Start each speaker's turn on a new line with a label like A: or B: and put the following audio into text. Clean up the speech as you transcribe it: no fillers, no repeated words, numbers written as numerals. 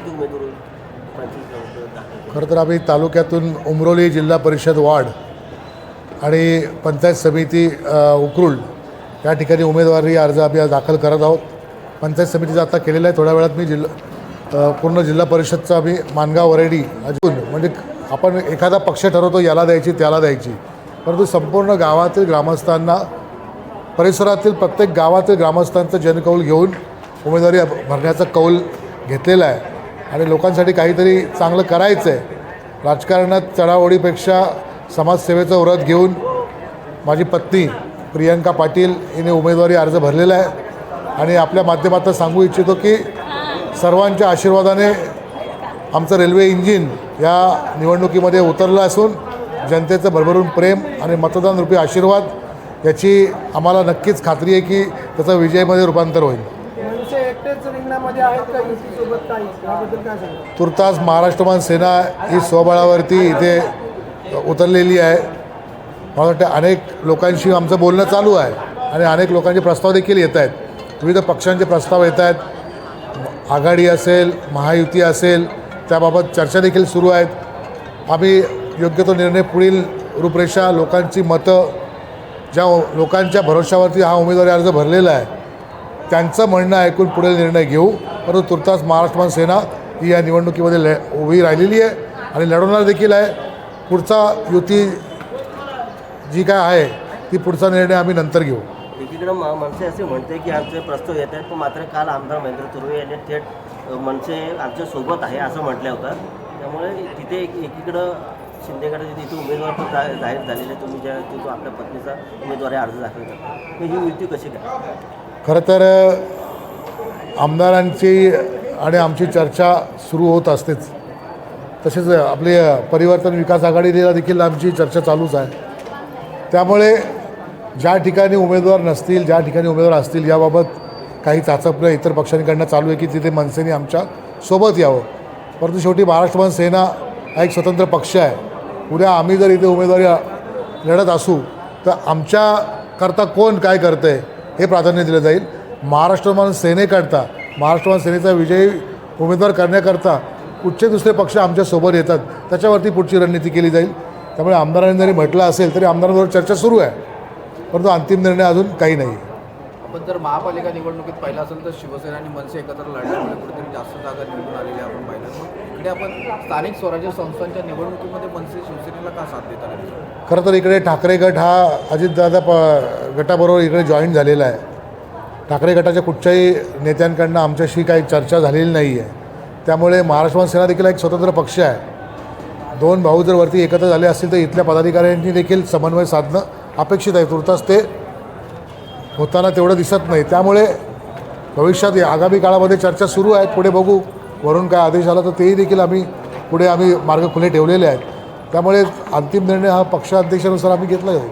A: किती उमेदवार
B: खरं तर आम्ही तालुक्यातून उमरोली जिल्हा परिषद वार्ड आणि पंचायत समिती उकरूल या ठिकाणी उमेदवारी अर्ज आम्ही आज दाखल करत आहोत. पंचायत समितीचा आता केलेला आहे. थोड्या वेळात मी पूर्ण जिल्हा परिषदचा आम्ही मानगाव वरेडी अजून म्हणजे आपण एखादा पक्ष ठरवतो याला द्यायची त्याला द्यायची, परंतु संपूर्ण गावातील ग्रामस्थांना परिसरातील प्रत्येक गावातील ग्रामस्थांचं जनकौल घेऊन उमेदवारी भरण्याचा कौल घेतलेला आहे आणि लोकांसाठी काहीतरी चांगलं करायचं आहे. राजकारणात चढाओढीपेक्षा समाजसेवेचा व्रत घेऊन माझी पत्नी प्रियंका पाटील हिने उमेदवारी अर्ज भरलेला आहे आणि आपल्या माध्यमातून सांगू इच्छितो की सर्वांच्या आशीर्वादाने आमचं रेल्वे इंजिन या निवडणुकीमध्ये उतरलं असून जनतेचं भरभरून प्रेम आणि मतदानरूपी आशीर्वाद याची आम्हाला नक्कीच खात्री आहे की त्याचं विजयामध्ये रूपांतर होईल. तुर्तास महाराष्ट्रमान सेना ही स्वबळावरती इथे उतरलेली आहे. मला वाटतं अनेक लोकांशी आमचं बोलणं चालू आहे आणि अनेक लोकांचे प्रस्ताव देखील येत आहेत. विविध पक्षांचे प्रस्ताव येत आहेत. आघाडी असेल, महायुती असेल, त्याबाबत चर्चा देखील सुरू आहेत. आम्ही योग्य तो निर्णय, पुढील रूपरेषा, लोकांची मतं, ज्या लोकांच्या भरोशावरती हा उमेदवारी अर्ज भरलेला आहे त्यांचं म्हणणं ऐकून पुढील निर्णय घेऊ. परंतु तुर्तास महाराष्ट्रमान सेना ही या निवडणुकीमध्ये उभी राहिलेली आहे आणि लढवणार देखील आहे. पुढचा युती जी काय आहे ती पुढचा निर्णय आम्ही नंतर घेऊ.
A: एकीकडे मनसे असे म्हणते की आमचे प्रस्ताव येत आहेत, पण मात्र काल आमदार महेंद्र तुर्वे यांनी थेट मनसे आमच्यासोबत आहे असं म्हटलं होतं. त्यामुळे तिथे एकीकडं शिंदेकडे तिथे उमेदवार पण जाहीर झालेले, तुम्ही ज्या तिथं आपल्या पत्नीचा उमेदवारी अर्ज दाखल करता, ही युती कशी काय?
B: खरं तर आमदारांची आणि आमची चर्चा सुरू होत असतेच. तसेच आपली परिवर्तन विकास आघाडीला देखील आमची चर्चा चालूच आहे. त्यामुळे ज्या ठिकाणी उमेदवार नसतील, ज्या ठिकाणी उमेदवार असतील याबाबत काही चाचपणं इतर पक्षांकडनं चालू आहे की तिथे मनसेने आमच्या सोबत यावं. परंतु शेवटी महाराष्ट्रमान सेना हा एक स्वतंत्र पक्ष आहे. उद्या आम्ही जर इथे उमेदवारी लढत असू तर आमच्याकरता कोण काय करतं आहे हे प्राधान्य दिलं जाईल. महाराष्ट्रमान सेनेकरता, महाराष्ट्रमान सेनेचा विजयी उमेदवार करण्याकरता कुठचे दुसरे पक्ष आमच्यासोबत येतात त्याच्यावरती पुढची रणनीती केली जाईल. त्यामुळे आमदारांनी जरी म्हटलं असेल तरी आमदारांबरोबर चर्चा सुरू आहे, परंतु अंतिम निर्णय अजून काही नाही.
C: आपण जर महापालिका निवडणुकीत पाहिलं असेल तर शिवसेना आणि मनसे एकत्र लढल्यामुळे कुठेतरी जास्त जागा निवडून आलेल्या आपण पाहिलं. मग इकडे आपण स्थानिक स्वराज्य संस्थांच्या निवडणुकीमध्ये मनसे शिवसेनेला का साथ देत आहे?
B: खरं तर इकडे ठाकरे गट हा अजितदादा गटाबरोबर इकडे जॉईन झालेला आहे. ठाकरे गटाच्या कुठच्याही नेत्यांकडनं आमच्याशी काही चर्चा झालेली नाही आहे. त्यामुळे महाराष्ट्र सेना देखील एक स्वतंत्र पक्ष आहे. दोन भाऊ जर वरती एकत्र झाले असतील तर इथल्या पदाधिकाऱ्यांनी देखील समन्वय साधणं अपेक्षित आहे. तुर्तास ते होताना तेवढं दिसत नाही. त्यामुळे भविष्यात आगामी काळामध्ये चर्चा सुरू आहे. पुढे बघू वरून काय आदेश आला तर तेही देखील आम्ही मार्ग खुले ठेवलेले आहेत. त्यामुळे अंतिम निर्णय हा पक्षाध्यक्षानुसार आम्ही घेतला जाईल.